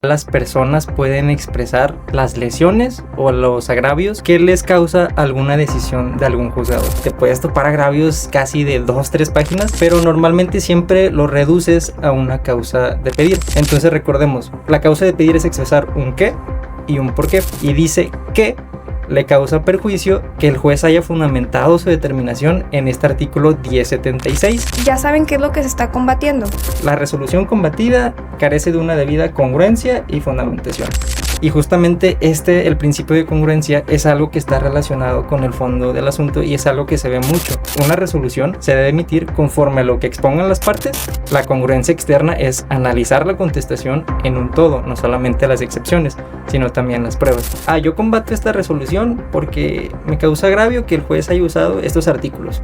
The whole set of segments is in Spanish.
las personas pueden expresar las lesiones o los agravios que les causa alguna decisión de algún juzgado. Te puedes topar agravios casi de 2-3 páginas, pero normalmente siempre lo reduces a una causa de pedir. Entonces recordemos, la causa de pedir es expresar un qué y un por qué, y dice que le causa perjuicio que el juez haya fundamentado su determinación en este artículo 1076. Ya saben qué es lo que se está combatiendo. La resolución combatida carece de una debida congruencia y fundamentación. Y justamente el principio de congruencia es algo que está relacionado con el fondo del asunto y es algo que se ve mucho. Una resolución se debe emitir conforme a lo que expongan las partes. La congruencia externa es analizar la contestación en un todo, no solamente las excepciones, sino también las pruebas. Yo combato esta resolución porque me causa agravio que el juez haya usado estos artículos.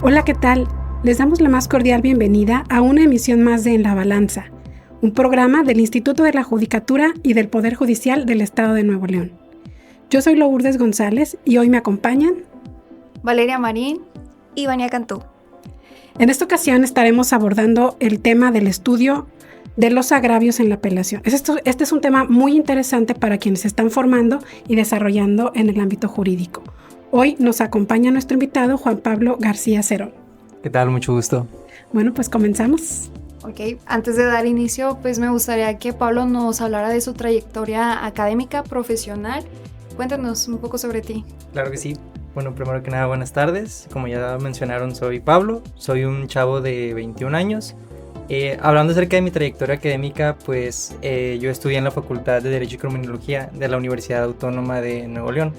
Hola, ¿qué tal? Les damos la más cordial bienvenida a una emisión más de En la Balanza, un programa del Instituto de la Judicatura y del Poder Judicial del Estado de Nuevo León. Yo soy Lourdes González y hoy me acompañan Valeria Marín y Vania Cantú. En esta ocasión estaremos abordando el tema del estudio de los agravios en la apelación. Este es un tema muy interesante para quienes se están formando y desarrollando en el ámbito jurídico. Hoy nos acompaña nuestro invitado Juan Pablo García Cerón. ¿Qué tal? Mucho gusto. Bueno, pues comenzamos. Ok, antes de dar inicio, pues me gustaría que Pablo nos hablara de su trayectoria académica, profesional. Cuéntanos un poco sobre ti. Claro que sí. Bueno, primero que nada, buenas tardes. Como ya mencionaron, soy Pablo. Soy un chavo de 21 años. Hablando acerca de mi trayectoria académica, pues yo estudié en la Facultad de Derecho y Criminología de la Universidad Autónoma de Nuevo León.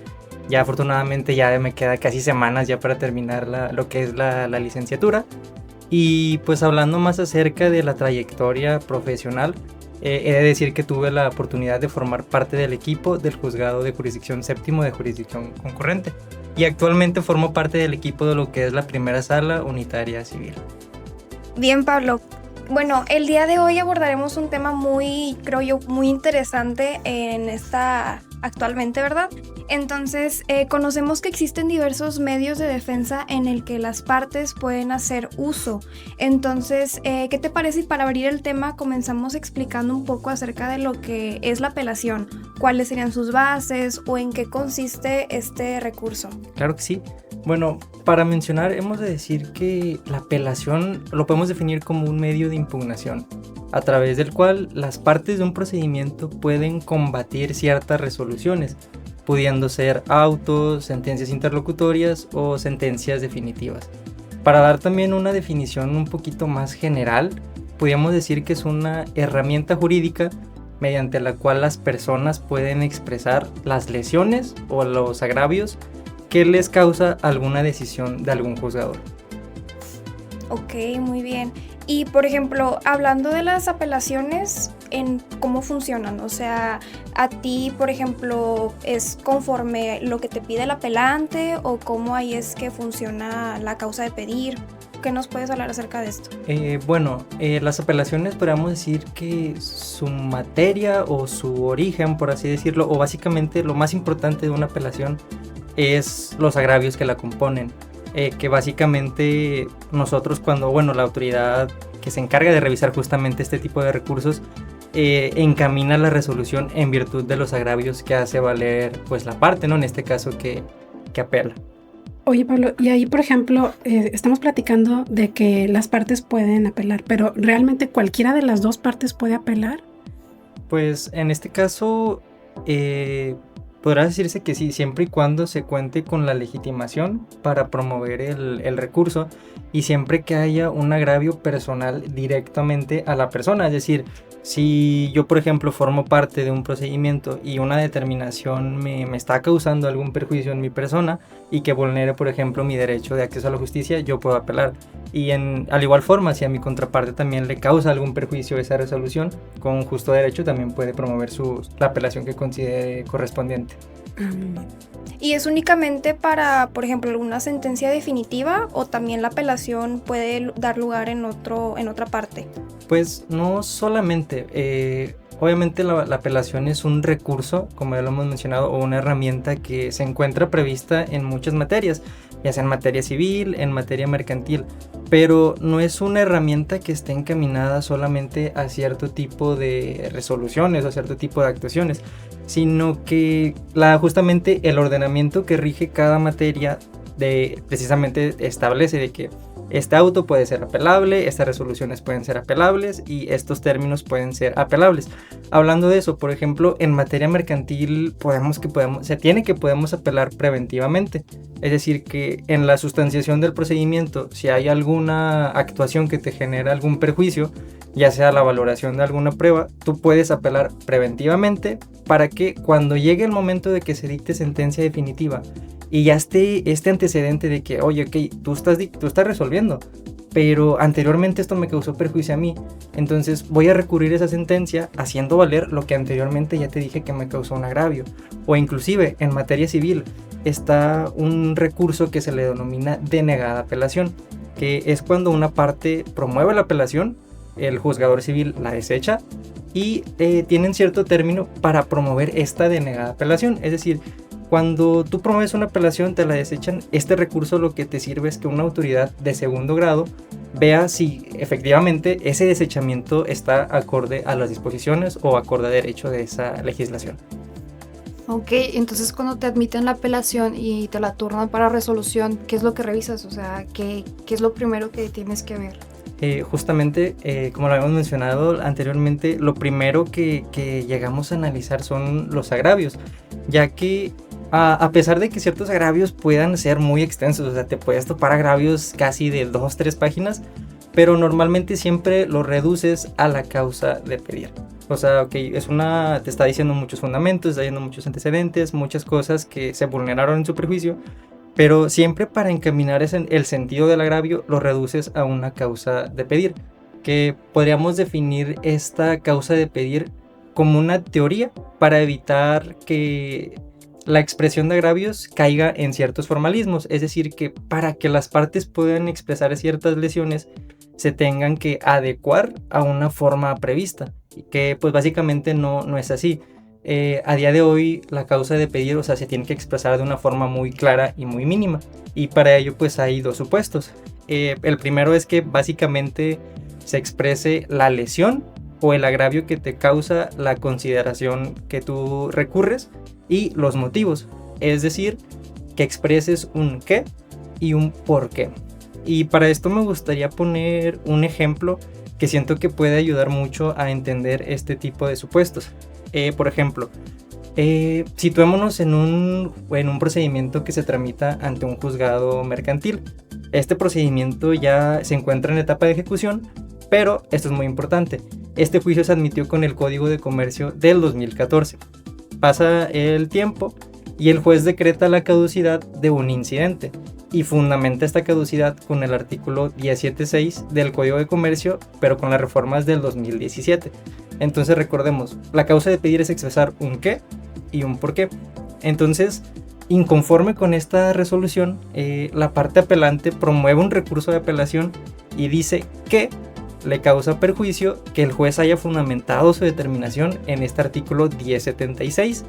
Ya afortunadamente ya me queda casi semanas ya para terminar lo que es la licenciatura. Y pues hablando más acerca de la trayectoria profesional, he de decir que tuve la oportunidad de formar parte del equipo del Juzgado de Jurisdicción Séptimo de Jurisdicción Concurrente. Y actualmente formo parte del equipo de lo que es la Primera Sala Unitaria Civil. Bien, Pablo. Bueno, el día de hoy abordaremos un tema creo yo, muy interesante en esta actualmente, ¿verdad? Entonces, conocemos que existen diversos medios de defensa en el que las partes pueden hacer uso. Entonces, ¿qué te parece si para abrir el tema comenzamos explicando un poco acerca de lo que es la apelación? ¿Cuáles serían sus bases o en qué consiste este recurso? Claro que sí. Bueno, para mencionar, hemos de decir que la apelación lo podemos definir como un medio de impugnación, a través del cual las partes de un procedimiento pueden combatir ciertas resoluciones, pudiendo ser autos, sentencias interlocutorias o sentencias definitivas. Para dar también una definición un poquito más general, podríamos decir que es una herramienta jurídica mediante la cual las personas pueden expresar las lesiones o los agravios que les causa alguna decisión de algún juzgador. Ok, muy bien. Y por ejemplo, hablando de las apelaciones, ¿en cómo funcionan? O sea, a ti, por ejemplo, ¿es conforme lo que te pide el apelante o cómo ahí es que funciona la causa de pedir? ¿Qué nos puedes hablar acerca de esto? Las apelaciones podríamos decir que su materia o su origen, por así decirlo, o básicamente lo más importante de una apelación es los agravios que la componen. Que básicamente nosotros la autoridad que se encarga de revisar justamente este tipo de recursos encamina la resolución en virtud de los agravios que hace valer pues la parte, ¿no? En este caso que apela. Oye, Pablo, y ahí, por ejemplo, estamos platicando de que las partes pueden apelar, pero ¿realmente cualquiera de las dos partes puede apelar? Pues en este caso podrá decirse que sí, siempre y cuando se cuente con la legitimación para promover el recurso y siempre que haya un agravio personal directamente a la persona. Es decir, si yo, por ejemplo, formo parte de un procedimiento y una determinación me está causando algún perjuicio en mi persona y que vulnere, por ejemplo, mi derecho de acceso a la justicia, yo puedo apelar. Y al igual forma, si a mi contraparte también le causa algún perjuicio esa resolución, con justo derecho también puede promover la apelación que considere correspondiente. ¿Y es únicamente para, por ejemplo, alguna sentencia definitiva o también la apelación puede dar lugar en otra parte? Pues no solamente. Obviamente la apelación es un recurso, como ya lo hemos mencionado, o una herramienta que se encuentra prevista en muchas materias, ya sea en materia civil, en materia mercantil, pero no es una herramienta que esté encaminada solamente a cierto tipo de resoluciones o a cierto tipo de actuaciones, sino que justamente el ordenamiento que rige cada materia precisamente establece de que este auto puede ser apelable, estas resoluciones pueden ser apelables y estos términos pueden ser apelables. Hablando de eso, por ejemplo, en materia mercantil podemos apelar preventivamente. Es decir, que en la sustanciación del procedimiento, si hay alguna actuación que te genera algún perjuicio, ya sea la valoración de alguna prueba, tú puedes apelar preventivamente para que cuando llegue el momento de que se dicte sentencia definitiva y ya esté este antecedente de que, oye, ok, tú estás resolviendo, pero anteriormente esto me causó perjuicio a mí, entonces voy a recurrir a esa sentencia haciendo valer lo que anteriormente ya te dije que me causó un agravio. O inclusive en materia civil está un recurso que se le denomina denegada apelación, que es cuando una parte promueve la apelación, el juzgador civil la desecha y tienen cierto término para promover esta denegada apelación. Es decir, cuando tú promueves una apelación, te la desechan. Este recurso lo que te sirve es que una autoridad de segundo grado vea si efectivamente ese desechamiento está acorde a las disposiciones o acorde a derecho de esa legislación. Ok, entonces cuando te admiten la apelación y te la turnan para resolución, ¿qué es lo que revisas? O sea, ¿qué es lo primero que tienes que ver? Justamente, como lo habíamos mencionado anteriormente, lo primero que llegamos a analizar son los agravios, ya que a pesar de que ciertos agravios puedan ser muy extensos, o sea, te puedes topar agravios casi de 2-3 páginas, pero normalmente siempre lo reduces a la causa de pedir. O sea, ok, te está diciendo muchos fundamentos, está diciendo muchos antecedentes, muchas cosas que se vulneraron en su perjuicio, pero siempre para encaminar el sentido del agravio lo reduces a una causa de pedir, que podríamos definir esta causa de pedir como una teoría para evitar que la expresión de agravios caiga en ciertos formalismos, es decir, que para que las partes puedan expresar ciertas lesiones se tengan que adecuar a una forma prevista, que pues básicamente no es así. A día de hoy la causa de pedir, o sea, se tiene que expresar de una forma muy clara y muy mínima, y para ello pues hay dos supuestos. El primero es que básicamente se exprese la lesión o el agravio que te causa la consideración que tú recurres y los motivos, es decir, que expreses un qué y un por qué. Y para esto me gustaría poner un ejemplo que siento que puede ayudar mucho a entender este tipo de supuestos. Por ejemplo, situémonos en un procedimiento que se tramita ante un juzgado mercantil. Este procedimiento ya se encuentra en etapa de ejecución, pero esto es muy importante. Este juicio se admitió con el Código de Comercio del 2014. Pasa el tiempo y el juez decreta la caducidad de un incidente y fundamenta esta caducidad con el artículo 17.6 del Código de Comercio, pero con las reformas del 2017. Entonces recordemos, la causa de pedir es expresar un qué y un por qué. Entonces, inconforme con esta resolución, la parte apelante promueve un recurso de apelación y dice que le causa perjuicio que el juez haya fundamentado su determinación en este artículo 1076.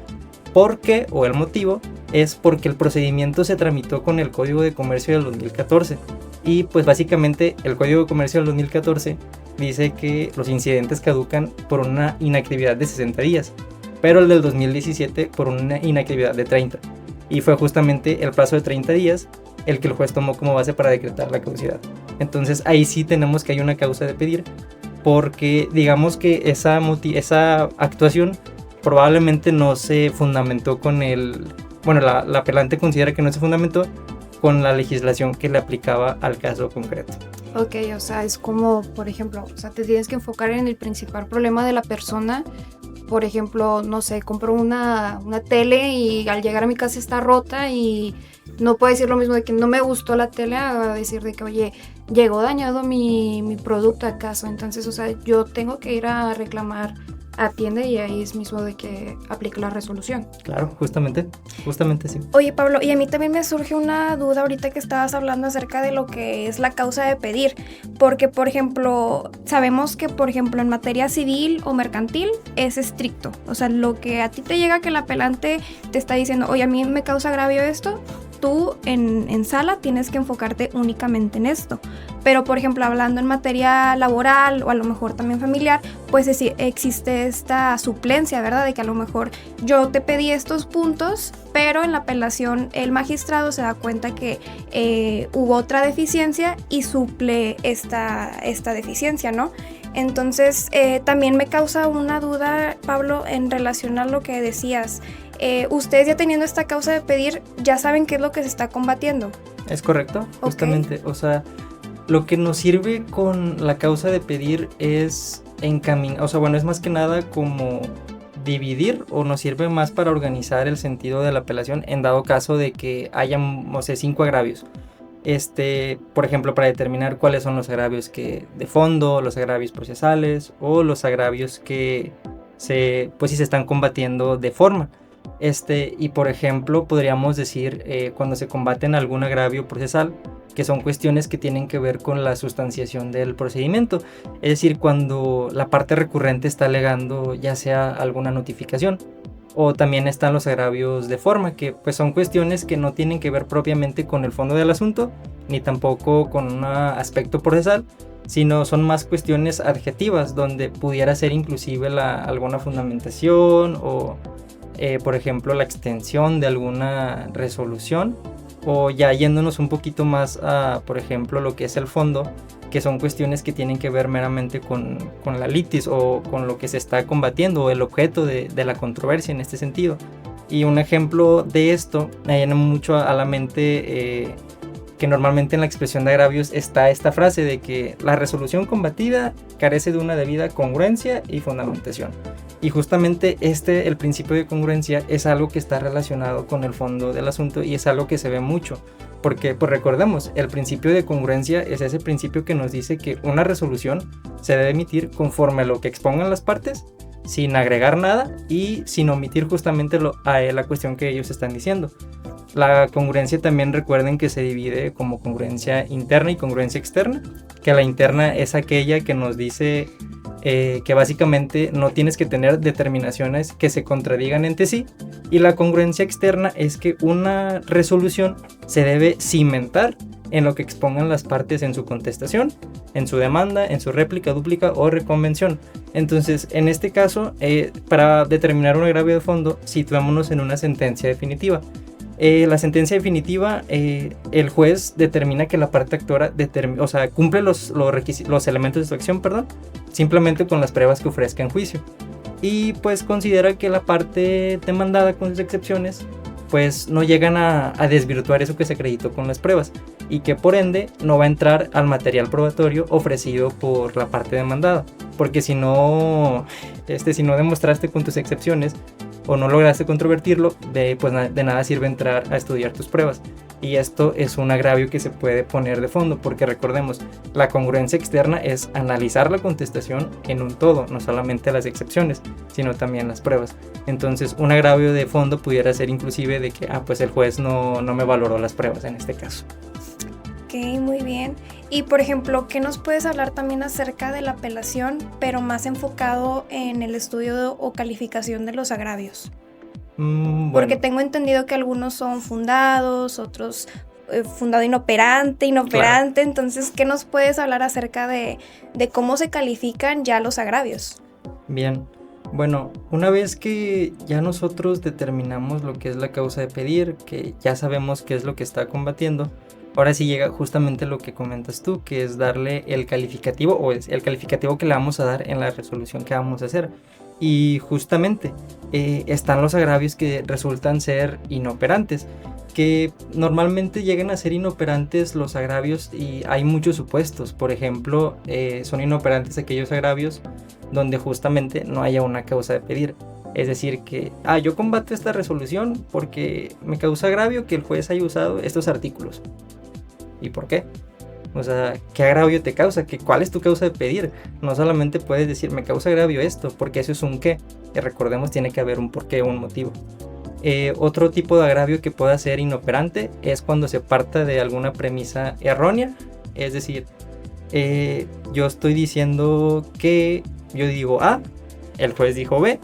¿Por qué? O el motivo es porque el procedimiento se tramitó con el Código de Comercio del 2014 y pues básicamente el Código de Comercio del 2014 dice que los incidentes caducan por una inactividad de 60 días, pero el del 2017 por una inactividad de 30, y fue justamente el plazo de 30 días el que el juez tomó como base para decretar la caducidad. Entonces ahí sí tenemos que hay una causa de pedir, porque digamos que esa actuación probablemente no se fundamentó con la apelante considera que no se fundamentó con la legislación que le aplicaba al caso concreto. Ok, o sea, es como, por ejemplo, o sea, te tienes que enfocar en el principal problema de la persona. Por ejemplo, no sé, compro una tele y al llegar a mi casa está rota y no puedo decir lo mismo de que no me gustó la tele a decir de que, oye, llegó dañado mi producto a casa. Entonces, o sea, yo tengo que ir a reclamar a tienda y ahí es mismo de que aplique la resolución. Claro, justamente sí. Oye, Pablo, y a mí también me surge una duda ahorita que estabas hablando acerca de lo que es la causa de pedir, porque, por ejemplo, sabemos que, por ejemplo, en materia civil o mercantil es estricto, o sea, lo que a ti te llega que el apelante te está diciendo, oye, a mí me causa agravio esto, tú en sala tienes que enfocarte únicamente en esto. Pero, por ejemplo, hablando en materia laboral o a lo mejor también familiar, pues existe esta suplencia, ¿verdad? De que a lo mejor yo te pedí estos puntos, pero en la apelación el magistrado se da cuenta que hubo otra deficiencia y suple esta deficiencia, ¿no? Entonces, también me causa una duda, Pablo, en relación a lo que decías. Ustedes ya teniendo esta causa de pedir, ya saben qué es lo que se está combatiendo. Es correcto, justamente. Okay. O sea, lo que nos sirve con la causa de pedir es encaminar, o sea, bueno, es más que nada como dividir, o nos sirve más para organizar el sentido de la apelación en dado caso de que haya, no sé, 5 agravios. Por ejemplo, para determinar cuáles son los agravios de fondo, los agravios procesales o los agravios que se están combatiendo de forma. Y por ejemplo, podríamos decir cuando se combaten algún agravio procesal, que son cuestiones que tienen que ver con la sustanciación del procedimiento, es decir, cuando la parte recurrente está alegando ya sea alguna notificación, o también están los agravios de forma, que pues son cuestiones que no tienen que ver propiamente con el fondo del asunto, ni tampoco con un aspecto procesal, sino son más cuestiones adjetivas, donde pudiera ser inclusive alguna fundamentación o por ejemplo la extensión de alguna resolución, o ya yéndonos un poquito más a, por ejemplo, lo que es el fondo, que son cuestiones que tienen que ver meramente con la litis o con lo que se está combatiendo o el objeto de la controversia en este sentido. Y un ejemplo de esto me viene mucho a la mente que normalmente en la expresión de agravios está esta frase de que la resolución combatida carece de una debida congruencia y fundamentación. Y justamente el principio de congruencia es algo que está relacionado con el fondo del asunto y es algo que se ve mucho. Porque, pues recordemos, el principio de congruencia es ese principio que nos dice que una resolución se debe emitir conforme a lo que expongan las partes, sin agregar nada y sin omitir justamente la cuestión que ellos están diciendo. La congruencia también recuerden que se divide como congruencia interna y congruencia externa, que la interna es aquella que nos dice que básicamente no tienes que tener determinaciones que se contradigan entre sí, y la congruencia externa es que una resolución se debe cimentar en lo que expongan las partes en su contestación, en su demanda, en su réplica, dúplica o reconvención. Entonces, en este caso, para determinar un agravio de fondo, situémonos en una sentencia definitiva. La sentencia definitiva, el juez determina que la parte actora cumple los elementos de su acción, simplemente con las pruebas que ofrezca en juicio. Y pues considera que la parte demandada, con sus excepciones, pues no llegan a desvirtuar eso que se acreditó con las pruebas, y que por ende no va a entrar al material probatorio ofrecido por la parte demandada, porque si no demostraste con tus excepciones o no lograste controvertirlo, pues de nada sirve entrar a estudiar tus pruebas. Y esto es un agravio que se puede poner de fondo, porque recordemos, la congruencia externa es analizar la contestación en un todo, no solamente las excepciones, sino también las pruebas. Entonces, un agravio de fondo pudiera ser inclusive de que pues el juez no me valoró las pruebas en este caso. Ok, muy bien. Y por ejemplo, ¿qué nos puedes hablar también acerca de la apelación, pero más enfocado en el estudio o calificación de los agravios? Bueno. Porque tengo entendido que algunos son fundados, otros fundado inoperante. Claro. Entonces, ¿qué nos puedes hablar acerca de cómo se califican ya los agravios? Bien, bueno, una vez que ya nosotros determinamos lo que es la causa de pedir, que ya sabemos qué es lo que está combatiendo, ahora sí llega justamente lo que comentas tú, que es darle el calificativo, o es el calificativo que le vamos a dar en la resolución que vamos a hacer. Y justamente están los agravios que resultan ser inoperantes, que normalmente llegan a ser inoperantes los agravios, y hay muchos supuestos. Por ejemplo, son inoperantes aquellos agravios donde justamente no haya una causa de pedir. Es decir, que yo combato esta resolución porque me causa agravio que el juez haya usado estos artículos. ¿Y por qué? O sea, ¿qué agravio te causa? ¿Cuál es tu causa de pedir? No solamente puedes decir, me causa agravio esto, porque eso es un qué. Que recordemos, tiene que haber un porqué o un motivo. Otro tipo de agravio que pueda ser inoperante es cuando se parta de alguna premisa errónea. Es decir, yo estoy diciendo que yo digo A, el juez dijo B,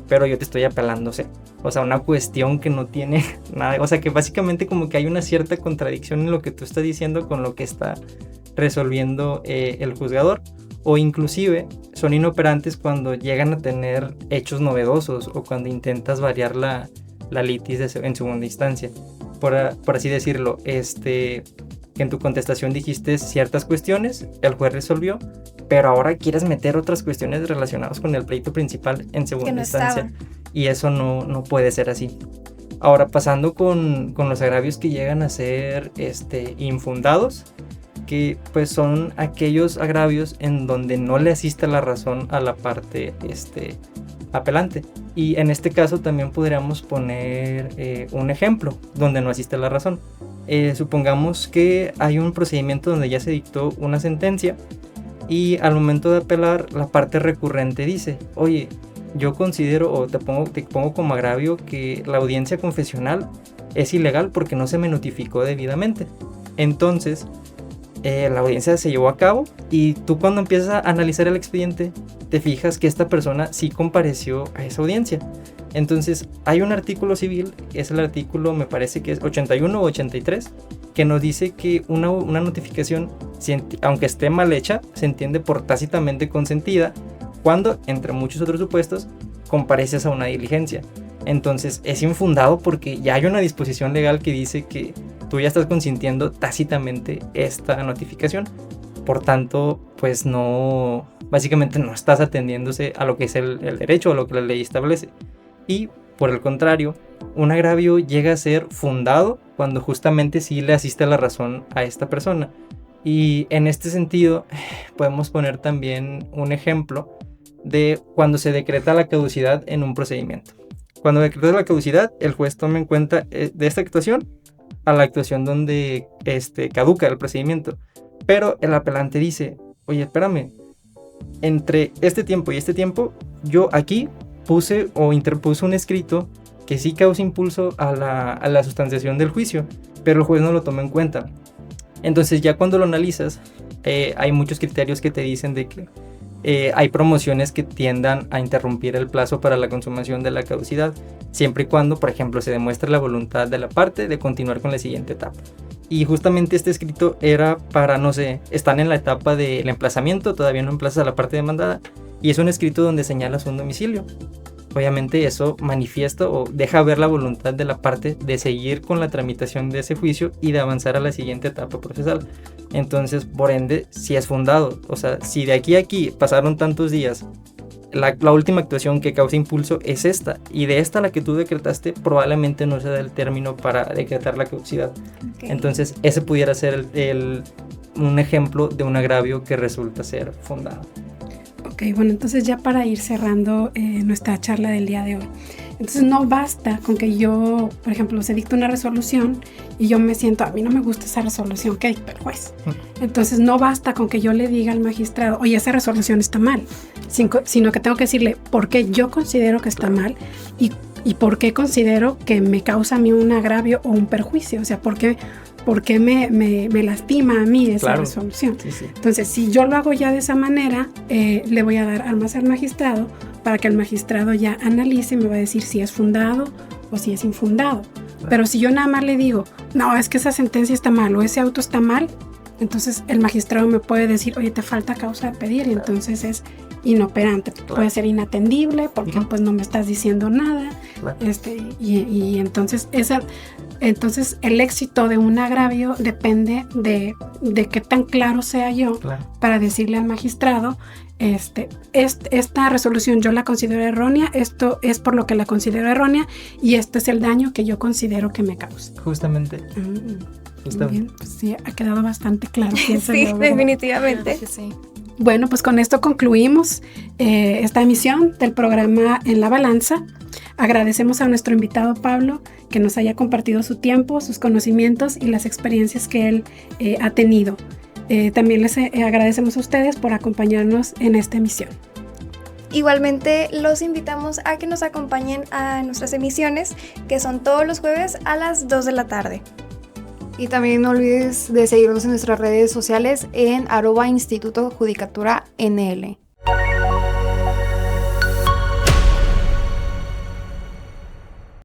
pero yo te estoy apelando C. O sea, una cuestión que no tiene nada. O sea, que básicamente como que hay una cierta contradicción en lo que tú estás diciendo con lo que está resolviendo el juzgador. O inclusive son inoperantes cuando llegan a tener hechos novedosos o cuando intentas variar la litis en segunda instancia. Por así decirlo, que en tu contestación dijiste ciertas cuestiones, el juez resolvió, pero ahora quieres meter otras cuestiones relacionadas con el pleito principal en segunda instancia. Y eso no puede ser así. Ahora, pasando con los agravios que llegan a ser infundados, que pues son aquellos agravios en donde no le asiste la razón a la parte apelante. Y en este caso también podríamos poner un ejemplo donde no asiste la razón. Supongamos que hay un procedimiento donde ya se dictó una sentencia y al momento de apelar la parte recurrente dice: oye, yo considero o te pongo como agravio que la audiencia confesional es ilegal porque no se me notificó debidamente. Entonces la audiencia se llevó a cabo y tú, cuando empiezas a analizar el expediente, te fijas que esta persona sí compareció a esa audiencia. Entonces hay un artículo civil, es el artículo, me parece que es 81 o 83, que nos dice que una notificación, aunque esté mal hecha, se entiende por tácitamente consentida cuando, entre muchos otros supuestos, compareces a una diligencia. Entonces es infundado porque ya hay una disposición legal que dice que tú ya estás consintiendo tácitamente esta notificación. Por tanto, pues básicamente no estás atendiéndose a lo que es el derecho, a lo que la ley establece. Y por el contrario, un agravio llega a ser fundado cuando justamente sí le asiste la razón a esta persona. Y en este sentido podemos poner también un ejemplo de cuando se decreta la caducidad en un procedimiento. Cuando decreta la caducidad, el juez toma en cuenta de esta actuación a la actuación donde caduca el procedimiento. Pero el apelante dice: oye, espérame, entre este tiempo y este tiempo, yo aquí puse o interpuse un escrito que sí causa impulso a la sustanciación del juicio, pero el juez no lo toma en cuenta. Entonces ya cuando lo analizas, hay muchos criterios que te dicen de que hay promociones que tiendan a interrumpir el plazo para la consumación de la caducidad, siempre y cuando, por ejemplo, se demuestre la voluntad de la parte de continuar con la siguiente etapa. Y justamente este escrito era para, no sé, están en la etapa del emplazamiento, todavía no emplazas a la parte demandada, y es un escrito donde señalas un domicilio. Obviamente eso manifiesta o deja ver la voluntad de la parte de seguir con la tramitación de ese juicio y de avanzar a la siguiente etapa procesal. Entonces, por ende, si es fundado. O sea, si de aquí a aquí pasaron tantos días, la última actuación que causa impulso es esta, y de esta la que tú decretaste probablemente no se da el término para decretar la caducidad. Okay. Entonces, ese pudiera ser un ejemplo de un agravio que resulta ser fundado. Ok, bueno, entonces ya para ir cerrando nuestra charla del día de hoy. Entonces no basta con que yo, por ejemplo, se dicta una resolución y yo me siento, a mí no me gusta esa resolución, ¿qué? Pero juez. Entonces no basta con que yo le diga al magistrado, oye, esa resolución está mal, sino que tengo que decirle por qué yo considero que está mal y por qué considero que me causa a mí un agravio o un perjuicio, o sea, por qué me lastima a mí esa resolución. Sí, sí. Entonces, si yo lo hago ya de esa manera, le voy a dar armas al magistrado para que el magistrado ya analice y me va a decir si es fundado o si es infundado. Claro. Pero si yo nada más le digo, no, es que esa sentencia está mal o ese auto está mal, entonces el magistrado me puede decir, oye, te falta causa de pedir, y entonces es inoperante. Claro. Puede ser inatendible porque pues no me estás diciendo nada. Claro. Y entonces entonces el éxito de un agravio depende de qué tan claro sea yo, claro, para decirle al magistrado, esta resolución yo la considero errónea, esto es por lo que la considero errónea y este es el daño que yo considero que me causa. Justamente. Bien, pues sí, ha quedado bastante claro. Sí, definitivamente. Sí. Bueno, pues con esto concluimos esta emisión del programa En la Balanza. Agradecemos a nuestro invitado Pablo que nos haya compartido su tiempo, sus conocimientos y las experiencias que él ha tenido. También les agradecemos a ustedes por acompañarnos en esta emisión. Igualmente los invitamos a que nos acompañen a nuestras emisiones, que son todos los jueves a las 2 de la tarde. Y también no olvides de seguirnos en nuestras redes sociales en @Instituto Judicatura NL.